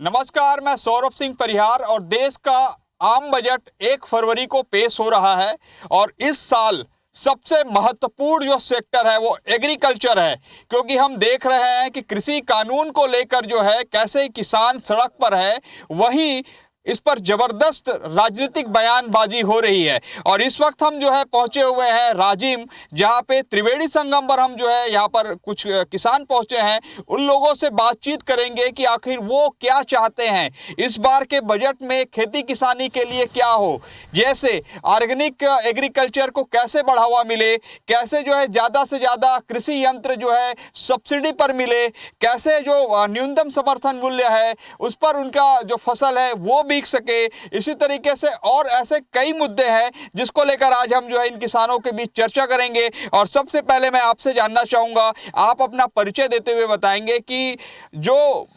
नमस्कार, मैं सौरभ सिंह परिहार और देश का आम बजट 1 फरवरी को पेश हो रहा है और इस साल सबसे महत्वपूर्ण जो सेक्टर है वो एग्रीकल्चर है, क्योंकि हम देख रहे हैं कि कृषि कानून को लेकर जो है कैसे किसान सड़क पर है, वहीं इस पर जबरदस्त राजनीतिक बयानबाजी हो रही है। और इस वक्त हम जो है पहुंचे हुए हैं राजिम, जहां पे त्रिवेणी संगम पर हम जो है यहाँ पर कुछ किसान पहुंचे हैं। उन लोगों से बातचीत करेंगे कि आखिर वो क्या चाहते हैं, इस बार के बजट में खेती किसानी के लिए क्या हो, जैसे ऑर्गेनिक एग्रीकल्चर को कैसे बढ़ावा मिले, कैसे जो है ज़्यादा से ज़्यादा कृषि यंत्र जो है सब्सिडी पर मिले, कैसे जो न्यूनतम समर्थन मूल्य है उस पर उनका जो फसल है वो बिक सके। इसी तरीके से और ऐसे कई मुद्दे हैं जिसको लेकर आज हम जो है इन किसानों के बीच चर्चा करेंगे। और सबसे पहले मैं आपसे जानना चाहूँगा, आप अपना परिचय देते हुए बताएंगे कि जो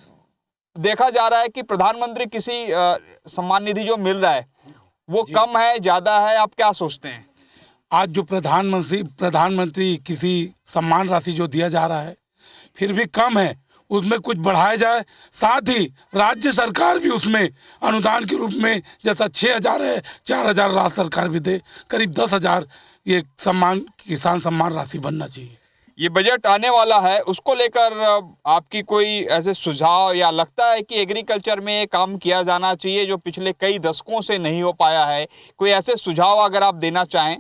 देखा जा रहा है कि प्रधानमंत्री किसी सम्मान निधि जो मिल रहा है वो कम है, ज़्यादा है, आप क्या सोचते हैं? आज जो प्रधानमंत्री किसी सम्मान राशि जो दिया जा रहा है फिर भी कम है, उसमें कुछ बढ़ाया जाए। साथ ही राज्य सरकार भी उसमें अनुदान के रूप में जैसा 6,000 है 4,000 राज्य सरकार भी दे, करीब 10,000 ये किसान सम्मान राशि बनना चाहिए। ये बजट आने वाला है, उसको लेकर आपकी कोई ऐसे सुझाव या लगता है कि एग्रीकल्चर में काम किया जाना चाहिए जो पिछले कई दशकों से नहीं हो पाया है? कोई ऐसे सुझाव अगर आप देना चाहें।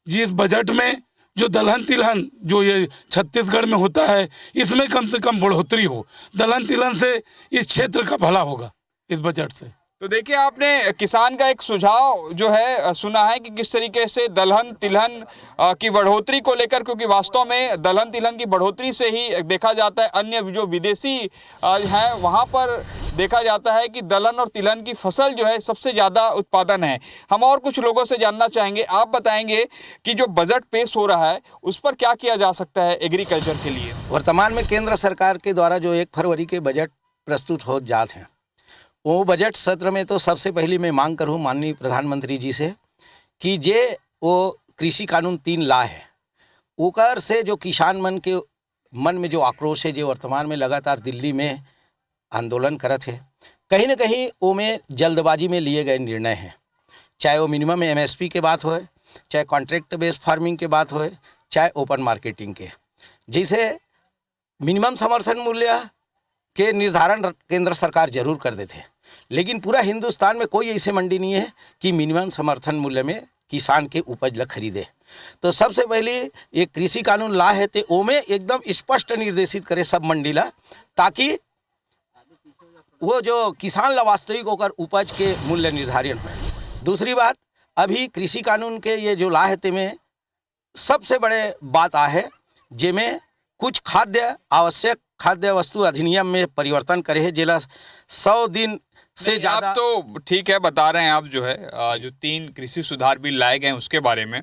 जी, इस बजट में जो दलहन तिलहन जो ये छत्तीसगढ़ में होता है इसमें कम से कम बढ़ोतरी हो, दलहन तिलहन से इस क्षेत्र का भला होगा इस बजट से। तो देखिए, आपने किसान का एक सुझाव जो है सुना है कि किस तरीके से दलहन तिलहन की बढ़ोतरी को लेकर, क्योंकि वास्तव में दलहन तिलहन की बढ़ोतरी से ही देखा जाता है अन्य जो विदेशी हैं वहाँ पर देखा जाता है कि दलहन और तिलहन की फसल जो है सबसे ज़्यादा उत्पादन है। हम और कुछ लोगों से जानना चाहेंगे, आप बताएंगे कि जो बजट पेश हो रहा है उस पर क्या किया जा सकता है एग्रीकल्चर के लिए? वर्तमान में केंद्र सरकार के द्वारा जो 1 फरवरी के बजट प्रस्तुत हो जाते हैं, वो बजट सत्र में तो सबसे पहले मैं मांग करूँ माननीय प्रधानमंत्री जी से कि वो कृषि कानून 3 ला है, ओकर से जो किसान मन में जो आक्रोश है, जो वर्तमान में लगातार दिल्ली में आंदोलन करत है, कहीं ना कहीं वो में जल्दबाजी में लिए गए निर्णय हैं। चाहे वो मिनिमम MSP के बात होए, चाहे कॉन्ट्रैक्ट बेस्ड फार्मिंग के बात होए, चाहे ओपन मार्केटिंग के, जैसे मिनिमम समर्थन मूल्य के निर्धारण केंद्र सरकार जरूर कर देते हैं, लेकिन पूरा हिंदुस्तान में कोई ऐसे मंडी नहीं है कि मिनिमम समर्थन मूल्य में किसान के उपज ला खरीदे। तो सबसे पहले ये कृषि कानून ला है तो ओमे एकदम स्पष्ट निर्देशित करे सब मंडी ला, ताकि वो जो किसान ला वास्तविक होकर उपज के मूल्य निर्धारण है। दूसरी बात, अभी कृषि कानून के ये जो ला है में सबसे बड़े बात है जिसमें कुछ आवश्यक खाद्य वस्तु अधिनियम में परिवर्तन करे है, जिला 100 दिन से ज़्यादा। आप तो ठीक है बता रहे हैं, आप जो है जो 3 कृषि सुधार बिल लाए गए हैं उसके बारे में,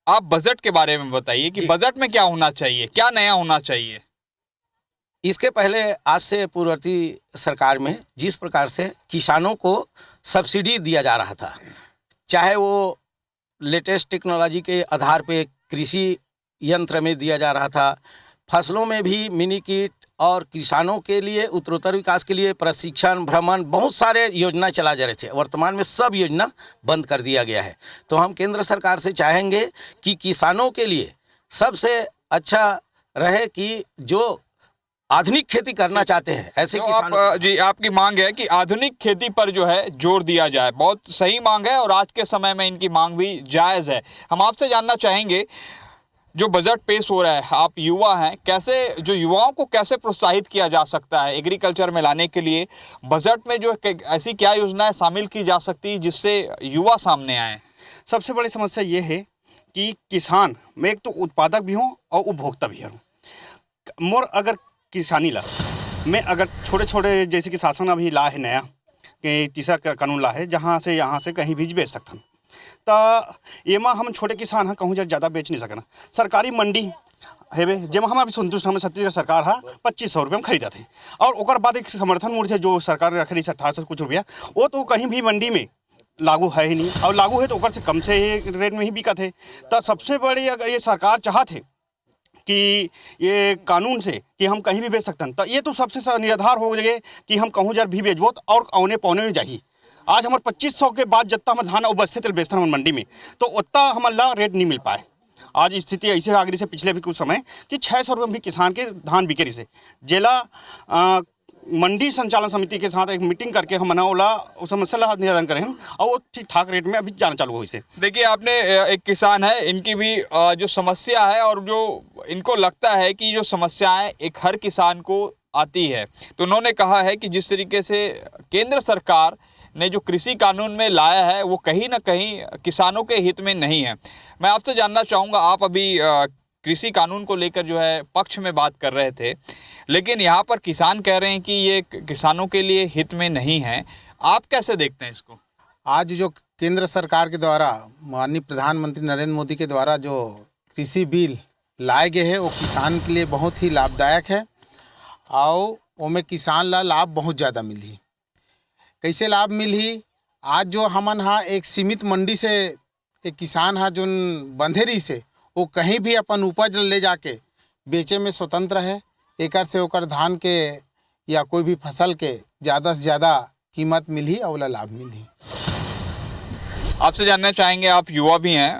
आप बजट के बारे में बताइए कि बजट में क्या होना चाहिए, क्या नया होना चाहिए? इसके पहले आज से पूर्ववर्ती सरकार में जिस प्रकार से किसानों को सब्सिडी दिया जा रहा था, चाहे वो लेटेस्ट टेक्नोलॉजी के आधार पे कृषि यंत्र में दिया जा रहा था, फसलों में भी मिनी किट, और किसानों के लिए उत्तरोत्तर विकास के लिए प्रशिक्षण, भ्रमण, बहुत सारे योजना चला जा रहे थे। वर्तमान में सब योजना बंद कर दिया गया है। तो हम केंद्र सरकार से चाहेंगे कि किसानों के लिए सबसे अच्छा रहे कि जो आधुनिक खेती करना चाहते हैं ऐसे तो जी, आपकी मांग है कि आधुनिक खेती पर जो है जोर दिया जाए। बहुत सही मांग है और आज के समय में इनकी मांग भी जायज़ है। हम आपसे जानना चाहेंगे, जो बजट पेश हो रहा है, आप युवा हैं, कैसे जो युवाओं को कैसे प्रोत्साहित किया जा सकता है एग्रीकल्चर में लाने के लिए? बजट में जो ऐसी क्या योजनाएं शामिल की जा सकती जिससे युवा सामने आए? सबसे बड़ी समस्या ये है कि किसान में एक तो उत्पादक भी हूँ और उपभोक्ता भी हूँ। मोर अगर किसानी ला मैं अगर छोटे छोटे जैसे कि शासन अभी ला है नया कि तीसरा कानून ला है, जहाँ से यहाँ से कहीं भी बेच सकता हूँ, तो ये हम छोटे किसान हैं कहूँ ज़्यादा बेच नहीं सकना। सरकारी मंडी है बे जब हम अभी संतुष्ट, हमें छत्तीसगढ़ सरकार है 2500 रुपये में खरीदा थे, और ओकर बाद एक समर्थन मूल्य जो सरकार रख रही 1800 कुछ रुपया, वो तो कहीं भी मंडी में लागू है ही नहीं, और लागू है तो ओकर से कम से रेट में ही बिका थे। तो सबसे बड़ी अगर ये सरकार चाहत है कि ये कानून से कि हम कहीं भी बेच सकते हैं, तो ये तो सबसे निर्धार हो जाए कि हम कहूँ जर भी बेचबो और औने पौने में जाही। आज हमारे 2500 के बाद जितना हमारे धान उपस्थित बेचते हैं मंडी में, तो उतना हमारा रेट नहीं मिल पाए। आज स्थिति ऐसे आगे से पिछले भी कुछ समय कि 600 रुपये में भी किसान के धान बिके रही से। जिला मंडी संचालन समिति के साथ एक मीटिंग करके हम मना उस समस्या निदान करें और वो ठीक ठाक रेट में अभी जाना चालू हुई से। देखिए, आपने एक किसान है, इनकी भी जो समस्या है और जो इनको लगता है कि जो समस्याएं एक हर किसान को आती है, तो उन्होंने कहा है कि जिस तरीके से केंद्र सरकार ने जो कृषि कानून में लाया है वो कहीं ना कहीं किसानों के हित में नहीं है। मैं आपसे जानना चाहूँगा, आप अभी कृषि कानून को लेकर जो है पक्ष में बात कर रहे थे, लेकिन यहाँ पर किसान कह रहे हैं कि ये किसानों के लिए हित में नहीं है। आप कैसे देखते हैं इसको? आज जो केंद्र सरकार के द्वारा माननीय प्रधानमंत्री नरेंद्र मोदी के द्वारा जो कृषि बिल लाए गए हैं वो किसान के लिए बहुत ही लाभदायक है और उनमें किसान ला लाभ बहुत ज़्यादा मिली। कैसे लाभ मिली? आज जो हमन हाँ एक सीमित मंडी से एक किसान हाँ जो बंधेरी से वो कहीं भी अपन उपज ले जाके बेचे में स्वतंत्र है। एकड़ से ओकर धान के या कोई भी फसल के ज़्यादा से ज़्यादा कीमत मिली और लाभ मिली। आपसे जानना चाहेंगे, आप युवा भी हैं,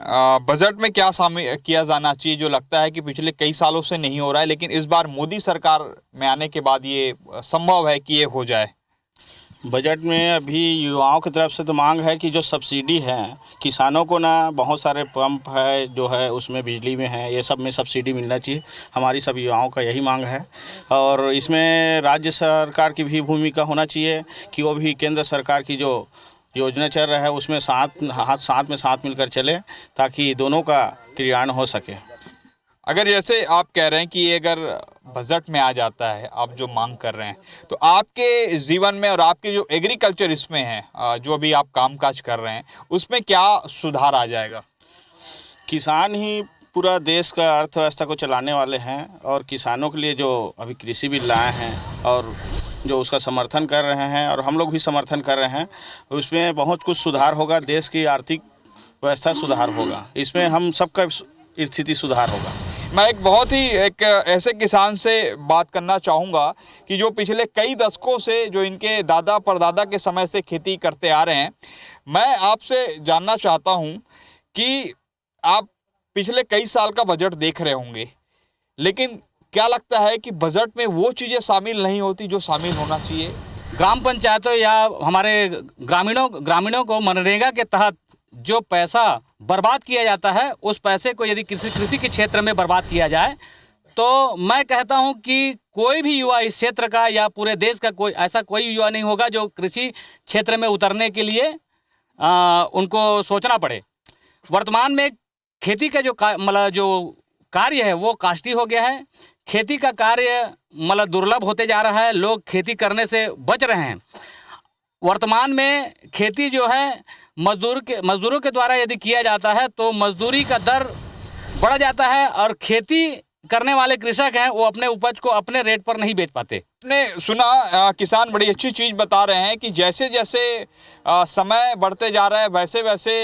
बजट में क्या शामिल किया जाना चाहिए जो लगता है कि पिछले कई सालों से नहीं हो रहा है, लेकिन इस बार मोदी सरकार में आने के बाद ये संभव है कि ये हो जाए? बजट में अभी युवाओं की तरफ से तो मांग है कि जो सब्सिडी है किसानों को ना, बहुत सारे पंप है जो है उसमें बिजली में है, ये सब में सब्सिडी मिलना चाहिए। हमारी सब युवाओं का यही मांग है और इसमें राज्य सरकार की भी भूमिका होना चाहिए कि वो भी केंद्र सरकार की जो योजना चल रहा है उसमें साथ मिलकर चले ताकि दोनों का क्रियान्वयन हो सके। अगर जैसे आप कह रहे हैं कि ये अगर बजट में आ जाता है, आप जो मांग कर रहे हैं, तो आपके जीवन में और आपके जो एग्रीकल्चर इसमें है, जो अभी आप कामकाज कर रहे हैं, उसमें क्या सुधार आ जाएगा? किसान ही पूरा देश का अर्थव्यवस्था को चलाने वाले हैं और किसानों के लिए जो अभी कृषि बिल लाए हैं और जो उसका समर्थन कर रहे हैं और हम लोग भी समर्थन कर रहे हैं, उसमें बहुत कुछ सुधार होगा। देश की आर्थिक व्यवस्था सुधार होगा, इसमें हम सबका स्थिति सुधार होगा। मैं एक ऐसे किसान से बात करना चाहूँगा कि जो पिछले कई दशकों से, जो इनके दादा परदादा के समय से खेती करते आ रहे हैं। मैं आपसे जानना चाहता हूँ कि आप पिछले कई साल का बजट देख रहे होंगे, लेकिन क्या लगता है कि बजट में वो चीज़ें शामिल नहीं होती जो शामिल होना चाहिए? ग्राम पंचायतों या हमारे ग्रामीणों को मनरेगा के तहत जो पैसा बर्बाद किया जाता है, उस पैसे को यदि कृषि के क्षेत्र में बर्बाद किया जाए तो मैं कहता हूं कि कोई भी युवा इस क्षेत्र का या पूरे देश का कोई युवा नहीं होगा जो कृषि क्षेत्र में उतरने के लिए उनको सोचना पड़े। वर्तमान में खेती का जो कार्य है वो कास्टली हो गया है। खेती का कार्य दुर्लभ होते जा रहा है, लोग खेती करने से बच रहे हैं। वर्तमान में खेती जो है मजदूरों के द्वारा यदि किया जाता है तो मजदूरी का दर बढ़ जाता है और खेती करने वाले कृषक हैं वो अपने उपज को अपने रेट पर नहीं बेच पाते। आपने सुना, किसान बड़ी अच्छी चीज़ बता रहे हैं कि जैसे जैसे समय बढ़ते जा रहा है वैसे वैसे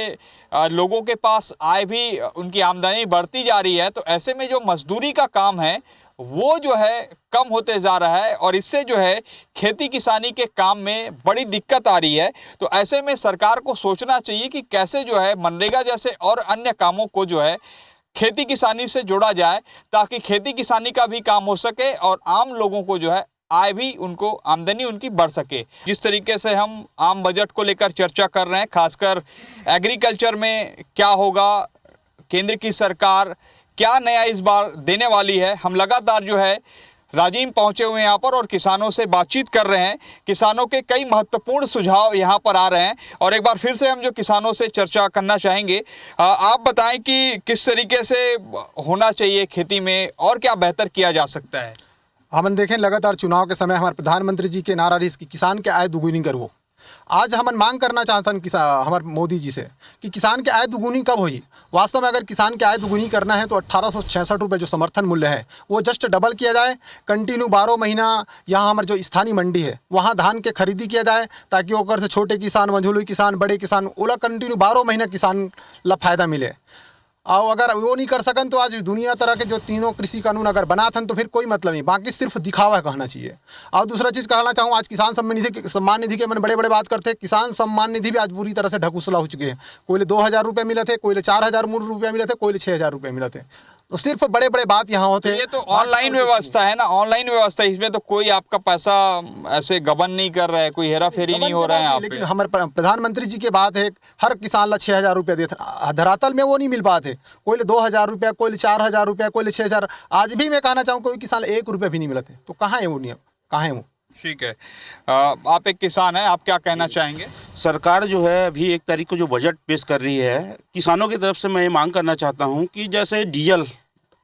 लोगों के पास आय भी, उनकी आमदनी बढ़ती जा रही है, तो ऐसे में जो मजदूरी का काम है वो जो है कम होते जा रहा है और इससे जो है खेती किसानी के काम में बड़ी दिक्कत आ रही है। तो ऐसे में सरकार को सोचना चाहिए कि कैसे जो है मनरेगा जैसे और अन्य कामों को जो है खेती किसानी से जोड़ा जाए, ताकि खेती किसानी का भी काम हो सके और आम लोगों को जो है आय भी, उनको आमदनी उनकी बढ़ सके। जिस तरीके से हम आम बजट को लेकर चर्चा कर रहे हैं, खासकर एग्रीकल्चर में क्या होगा, केंद्र की सरकार क्या नया इस बार देने वाली है, हम लगातार जो है राजीव पहुंचे हुए हैं यहाँ पर और किसानों से बातचीत कर रहे हैं। किसानों के कई महत्वपूर्ण सुझाव यहाँ पर आ रहे हैं और एक बार फिर से हम जो किसानों से चर्चा करना चाहेंगे। आप बताएं कि किस तरीके से होना चाहिए खेती में और क्या बेहतर किया जा सकता है? हम देखें लगातार चुनाव के समय हमारे प्रधानमंत्री जी के नारा रही कि किसान के आय दुगुनी करो। आज हम मांग करना चाहते हैं हमारे मोदी जी से कि किसान की आय दुगुनी कब होगी। वास्तव में अगर किसान की आय दुगुनी करना है तो 1866 रुपये जो समर्थन मूल्य है वो जस्ट डबल किया जाए। कंटिन्यू 12 महीना यहाँ हमारे जो स्थानीय मंडी है वहाँ धान के खरीदी किया जाए, ताकि ओकर से छोटे किसान, मझोलू किसान, बड़े किसान, ओला कंटिन्यू 12 महीना किसान ला फायदा मिले। और अगर वो नहीं कर सकन तो आज दुनिया तरह के जो तीनों कृषि कानून अगर बना थन तो फिर कोई मतलब नहीं, बाकी सिर्फ दिखावा कहना चाहिए। और दूसरा चीज़ कहना चाहूँ, आज किसान सम्मान निधि के मैंने बड़े बड़े बात करते हैं, किसान सम्मान निधि भी आज बुरी तरह से ढकुसला हो चुके हैं। कोई 2,000 रुपये मिले थे, कोई 4,000 रुपये मिले थे, कोई 6,000 रुपये मिले थे। तो सिर्फ बड़े बड़े बात यहाँ होते हैं। ये तो ऑनलाइन व्यवस्था है ना, ऑनलाइन व्यवस्था, इसमें तो कोई आपका पैसा ऐसे गबन नहीं कर रहा है, कोई हेरा फेरी नहीं हो रहा है यहाँ पे। लेकिन हमारे प्रधानमंत्री जी की बात है, हर किसान ला 6,000 रुपये देते, धरातल में वो नहीं मिल पाते। कोई 2,000 रुपया, कोई 4,000 रुपया, कोई 6,000। आज भी मैं कहना चाहूँ कोई किसान 1 रुपया भी नहीं मिलते। तो कहाँ है वो नियम, कहाँ है वो? ठीक है, आप एक किसान हैं, आप क्या कहना चाहेंगे? सरकार जो है अभी 1 तारीख को जो बजट पेश कर रही है, किसानों की तरफ से मैं ये मांग करना चाहता हूँ कि जैसे डीजल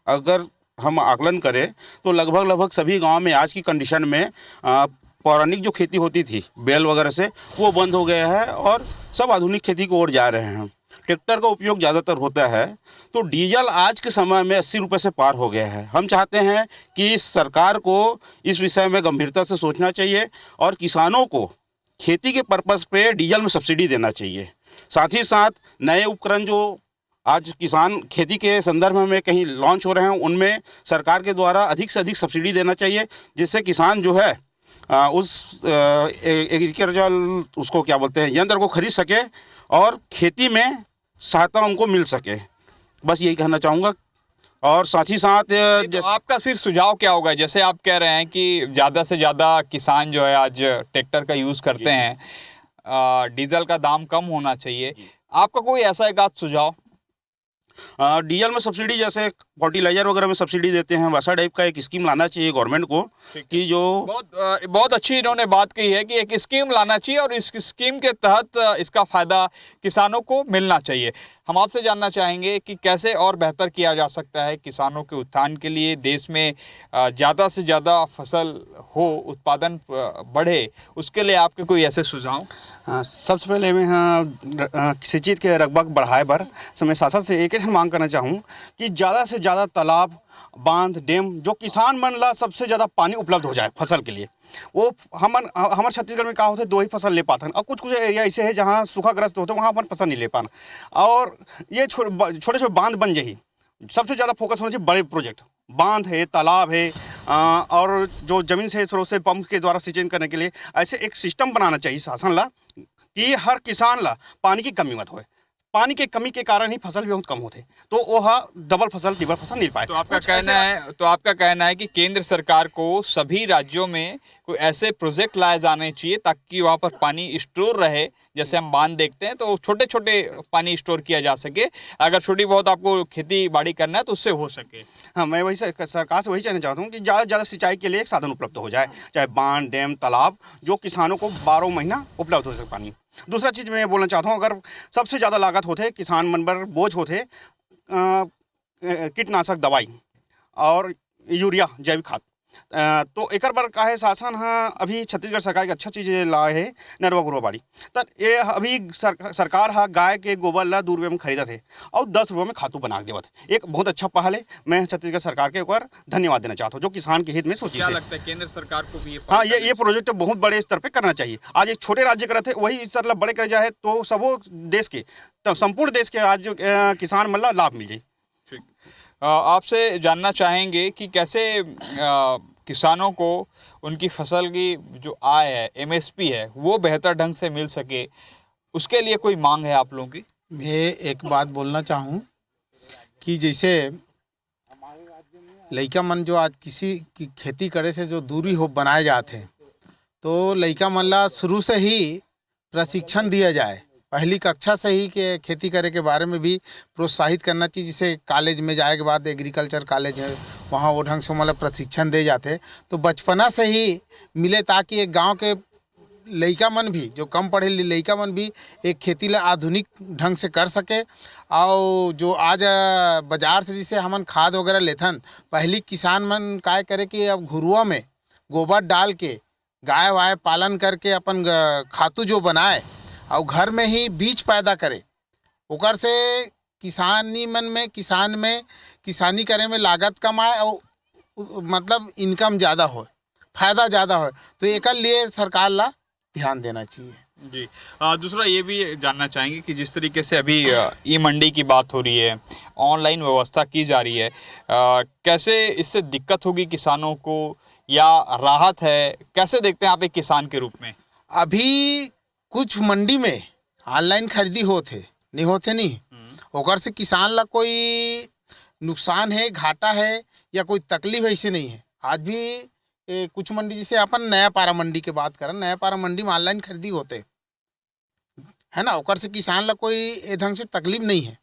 अगर हम आकलन करें तो लगभग सभी गांव में आज की कंडीशन में पौराणिक जो खेती होती थी बैल वगैरह से, वो बंद हो गया है और सब आधुनिक खेती की ओर जा रहे हैं। ट्रैक्टर का उपयोग ज़्यादातर होता है, तो डीजल आज के समय में 80 रुपये से पार हो गया है। हम चाहते हैं कि सरकार को इस विषय में गंभीरता से सोचना चाहिए और किसानों को खेती के पर्पज़ पे डीजल में सब्सिडी देना चाहिए। साथ ही साथ नए उपकरण जो आज किसान खेती के संदर्भ में कहीं लॉन्च हो रहे हैं, उनमें सरकार के द्वारा अधिक से अधिक सब्सिडी देना चाहिए, जिससे किसान जो है उस एग्रीकल्चरल उसको क्या बोलते हैं यंत्र को खरीद सके और खेती में सहायता उनको मिल सके। बस यही कहना चाहूँगा। और साथ ही साथ तो आपका फिर सुझाव क्या होगा? जैसे आप कह रहे हैं कि ज़्यादा से ज़्यादा किसान जो है आज ट्रैक्टर का यूज़ करते हैं, डीजल का दाम कम होना चाहिए, आपका कोई ऐसा एक आध सुझाव? डीजल में सब्सिडी, जैसे फर्टिलाइजर वगैरह में सब्सिडी देते हैं, वैसा टाइप का एक स्कीम लाना चाहिए गवर्नमेंट को कि जो बहुत अच्छी इन्होंने बात कही है कि एक स्कीम लाना चाहिए और इस स्कीम के तहत इसका फ़ायदा किसानों को मिलना चाहिए। हम आपसे जानना चाहेंगे कि कैसे और बेहतर किया जा सकता है किसानों के उत्थान के लिए, देश में ज़्यादा से ज़्यादा फसल हो, उत्पादन बढ़े, उसके लिए आपके कोई ऐसे सुझाव? सबसे पहले मैं किसी चीज़ के रकबा बढ़ाए बर मैं शासन से एक ही मांग करना चाहूँ कि ज़्यादा से ज़्यादा तालाब, बांध, डैम जो किसान मन ला सबसे ज़्यादा पानी उपलब्ध हो जाए फसल के लिए। वो हमारे छत्तीसगढ़ में क्या होता है, 2 ही फसल ले पाते हैं, और कुछ एरिया ऐसे है जहाँ सूखाग्रस्त होते हैं, वहाँ अपन फसल नहीं ले पाना। और ये छोटे छोटे बांध बन जाए, सबसे ज़्यादा फोकस होना चाहिए बड़े प्रोजेक्ट, बांध है, तालाब है, और जो ज़मीन से स्रोत से पंप के द्वारा सिंचाई करने के लिए ऐसे एक सिस्टम बनाना चाहिए शासन ला कि हर किसान ला पानी की कमी मत होए। पानी के कमी के कारण ही फसल भी बहुत कम होते, तो वह डबल फसल, ट्रिपल फसल नहीं पाए। तो आपका कहना है कि केंद्र सरकार को सभी राज्यों में कोई ऐसे प्रोजेक्ट लाए जाने चाहिए ताकि वहाँ पर पानी स्टोर रहे। जैसे हम बांध देखते हैं तो छोटे छोटे पानी स्टोर किया जा सके, अगर छोटी बहुत आपको खेती बाड़ी करना है तो उससे हो सके। हाँ, मैं वही सरकार से वही कहना चाहता हूँ कि ज़्यादा से ज़्यादा सिंचाई के लिए एक साधन उपलब्ध हो जाए, चाहे बांध, डैम, तालाब, जो किसानों को 12 महीना उपलब्ध हो सके पानी। दूसरा चीज़ मैं बोलना चाहता हूँ, अगर सबसे ज़्यादा लागत होते किसान मन पर बोझ होते कीटनाशक दवाई और यूरिया जैविक खाद, तो एक बार का है शासन हाँ अभी छत्तीसगढ़ सरकार की अच्छा चीज़ लाए है नरवा गुरवा बाड़ी। तो ये अभी सरकार हाँ गाय के गोबर ला 2 रुपये में खरीदा थे और 10 रुपये में खातू बना देवत, एक बहुत अच्छा पहल है। मैं छत्तीसगढ़ सरकार के ऊपर धन्यवाद देना चाहता हूँ जो किसान के हित में सोची। क्या लगता है केंद्र सरकार को भी हाँ ये प्रोजेक्ट बहुत बड़े स्तर पे करना चाहिए। आज एक छोटे राज्य करते वही स्तर ला बड़े कर जाए तो सबो देश के, तो संपूर्ण देश के आज किसान मतलब लाभ मिल जाए। आपसे जानना चाहेंगे कि कैसे किसानों को उनकी फसल की जो आय है, एमएसपी है, वो बेहतर ढंग से मिल सके, उसके लिए कोई मांग है आप लोगों की? मैं एक बात बोलना चाहूँ कि जैसे लइका मन जो आज किसी की खेती करे से जो दूरी हो बनाए जाते हैं, तो लइका मन ला शुरू से ही प्रशिक्षण दिया जाए, पहली कक्षा से ही के खेती करे के बारे में भी प्रोत्साहित करना चाहिए। जैसे कॉलेज में जाए के बाद एग्रीकल्चर कॉलेज है, वहाँ वो ढंग से मतलब प्रशिक्षण दे जाते, तो बचपना से ही मिले ताकि एक गांव के लइका मन भी जो कम पढ़े लइका मन भी एक खेती ला आधुनिक ढंग से कर सके। और जो आज बाजार से जैसे हमन खाद वगैरह लेथन, पहली किसान मन काय करे कि अब घुरुआ में गोबर डाल के गाय वाय पालन करके अपन खातू जो बनाए और घर में ही बीज पैदा करे, ओकर से किसान में किसानी करे में लागत कम आए और मतलब इनकम ज़्यादा हो, फायदा ज़्यादा हो, तो एक लिए सरकार ला ध्यान देना चाहिए। जी। दूसरा ये भी जानना चाहेंगे कि जिस तरीके से अभी ई मंडी की बात हो रही है, ऑनलाइन व्यवस्था की जा रही है, कैसे इससे दिक्कत होगी किसानों को या राहत है? कैसे देखते हैं आप एक किसान के रूप में? अभी कुछ मंडी में ऑनलाइन खरीदी होते नहीं ओकर से किसान ला कोई नुकसान है, घाटा है या कोई तकलीफ ऐसे नहीं है। आज भी कुछ मंडी, जैसे अपन नया पारा मंडी के बात करें, नया पारा मंडी में ऑनलाइन खरीदी होते है ना, ओकर से किसान ला कोई ए ढंग से तकलीफ नहीं है,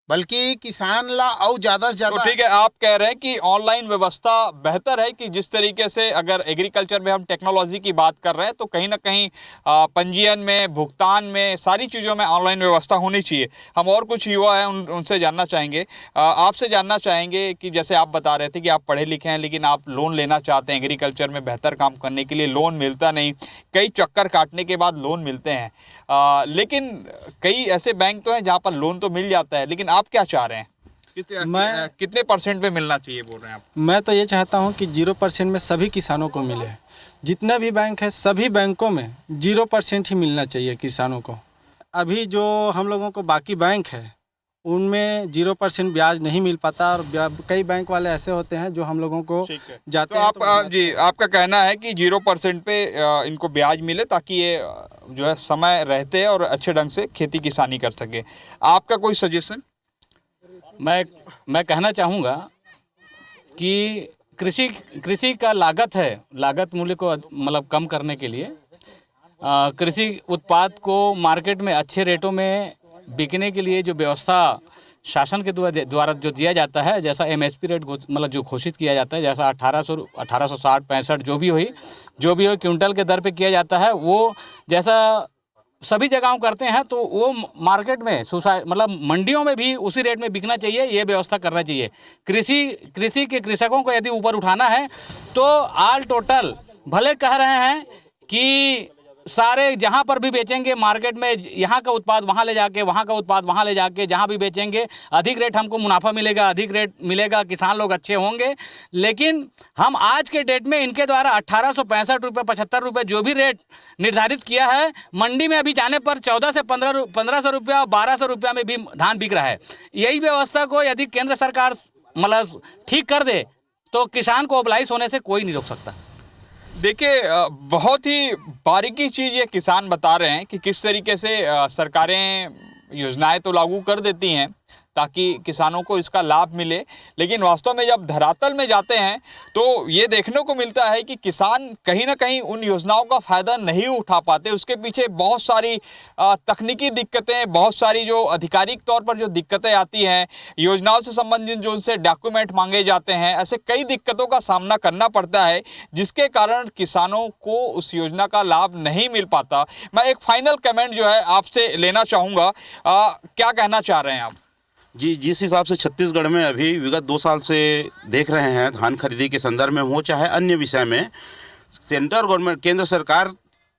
बल्कि किसान ला और ज़्यादा से तो ज़्यादा। ठीक है, आप कह रहे हैं कि ऑनलाइन व्यवस्था बेहतर है, कि जिस तरीके से अगर एग्रीकल्चर में हम टेक्नोलॉजी की बात कर रहे हैं तो कहीं ना कहीं पंजीयन में, भुगतान में, सारी चीज़ों में ऑनलाइन व्यवस्था होनी चाहिए। हम और कुछ युवा हैं उनसे जानना चाहेंगे, आपसे जानना चाहेंगे कि जैसे आप बता रहे थे कि आप पढ़े लिखे हैं लेकिन आप लोन लेना चाहते हैं एग्रीकल्चर में बेहतर काम करने के लिए, लोन मिलता नहीं, कई चक्कर काटने के बाद लोन मिलते हैं, लेकिन कई ऐसे बैंक तो हैं जहाँ पर लोन तो मिल जाता है, लेकिन आप क्या चाह रहे हैं? कितने परसेंट पे मिलना चाहिए बोल रहे हैं आप? मैं तो ये चाहता हूँ कि 0% में सभी किसानों को मिले। जितने भी बैंक है सभी बैंकों में 0% ही मिलना चाहिए किसानों को। अभी जो हम लोगों को बाकी बैंक है उनमें 0% ब्याज नहीं मिल पाता, और कई बैंक वाले ऐसे होते हैं जो हम लोगों को जाते तो हैं आप जी, आपका कहना है कि 0% पे इनको ब्याज मिले ताकि ये जो है समय रहते और अच्छे ढंग से खेती किसानी कर सके। आपका कोई सजेशन? मैं कहना चाहूँगा कि कृषि का लागत मूल्य को मतलब कम करने के लिए कृषि उत्पाद को मार्केट में अच्छे रेटों में बिकने के लिए जो व्यवस्था शासन के द्वारा जो दिया जाता है, जैसा MSP रेट मतलब जो घोषित किया जाता है, जैसा 1860 65 जो भी हो क्विंटल के दर पे किया जाता है, वो जैसा सभी जगहों करते हैं, तो वो मार्केट में मतलब मंडियों में भी उसी रेट में बिकना चाहिए। ये व्यवस्था करना चाहिए। कृषि के कृषकों को यदि ऊपर उठाना है तो ऑल टोटल भले कह रहे हैं कि सारे जहाँ पर भी बेचेंगे मार्केट में, यहाँ का उत्पाद वहाँ ले जाके, वहाँ का उत्पाद वहाँ ले जाके, जहाँ भी बेचेंगे अधिक रेट हमको मुनाफा मिलेगा, अधिक रेट मिलेगा, किसान लोग अच्छे होंगे। लेकिन हम आज के डेट में इनके द्वारा 1865 रुपये 75 रुपये जो भी रेट निर्धारित किया है, मंडी में अभी जाने पर 14 से 1500 रुपया और 1200 रुपया में भी धान बिक रहा है। यही व्यवस्था को यदि केंद्र सरकार मतलब ठीक कर दे तो किसान को ओबलाइज होने से कोई नहीं रोक सकता। देखिए, बहुत ही बारीकी चीज़ ये किसान बता रहे हैं कि किस तरीके से सरकारें योजनाएं तो लागू कर देती हैं ताकि किसानों को इसका लाभ मिले, लेकिन वास्तव में जब धरातल में जाते हैं तो ये देखने को मिलता है कि किसान कहीं ना कहीं उन योजनाओं का फ़ायदा नहीं उठा पाते। उसके पीछे बहुत सारी तकनीकी दिक्कतें, बहुत सारी जो आधिकारिक तौर पर जो दिक्कतें आती हैं, योजनाओं से संबंधित जो उनसे डॉक्यूमेंट मांगे जाते हैं, ऐसे कई दिक्कतों का सामना करना पड़ता है जिसके कारण किसानों को उस योजना का लाभ नहीं मिल पाता। मैं एक फाइनल कमेंट जो है आपसे लेना चाहूँगा, क्या कहना चाह रहे हैं आप? जी, जिस हिसाब से छत्तीसगढ़ में अभी विगत 2 साल से देख रहे हैं धान खरीदी के संदर्भ में हो चाहे अन्य विषय में, सेंट्रल गवर्नमेंट, केंद्र सरकार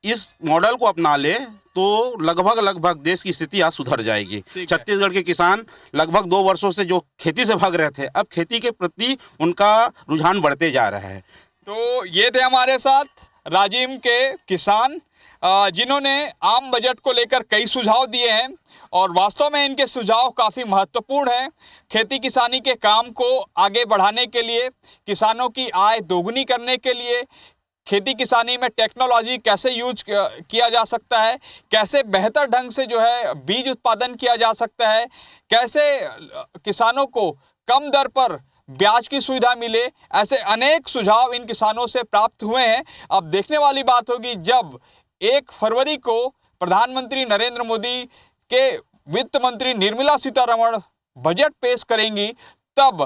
इस मॉडल को अपना ले तो लगभग देश की स्थिति आज सुधर जाएगी। छत्तीसगढ़ के किसान लगभग 2 वर्षों से जो खेती से भाग रहे थे, अब खेती के प्रति उनका रुझान बढ़ते जा रहा है। तो ये थे हमारे साथ राजिम के किसान जिन्होंने आम बजट को लेकर कई सुझाव दिए हैं और वास्तव में इनके सुझाव काफ़ी महत्वपूर्ण हैं। खेती किसानी के काम को आगे बढ़ाने के लिए, किसानों की आय दोगुनी करने के लिए, खेती किसानी में टेक्नोलॉजी कैसे यूज किया जा सकता है, कैसे बेहतर ढंग से जो है बीज उत्पादन किया जा सकता है, कैसे किसानों को कम दर पर ब्याज की सुविधा मिले, ऐसे अनेक सुझाव इन किसानों से प्राप्त हुए हैं। अब देखने वाली बात होगी जब 1 फरवरी को प्रधानमंत्री नरेंद्र मोदी के वित्त मंत्री निर्मला सीतारमण बजट पेश करेंगी, तब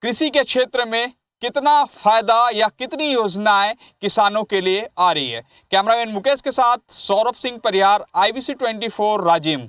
कृषि के क्षेत्र में कितना फायदा या कितनी योजनाएं किसानों के लिए आ रही है। कैमरामैन मुकेश के साथ सौरभ सिंह परिहार, IBC 24 राजिम।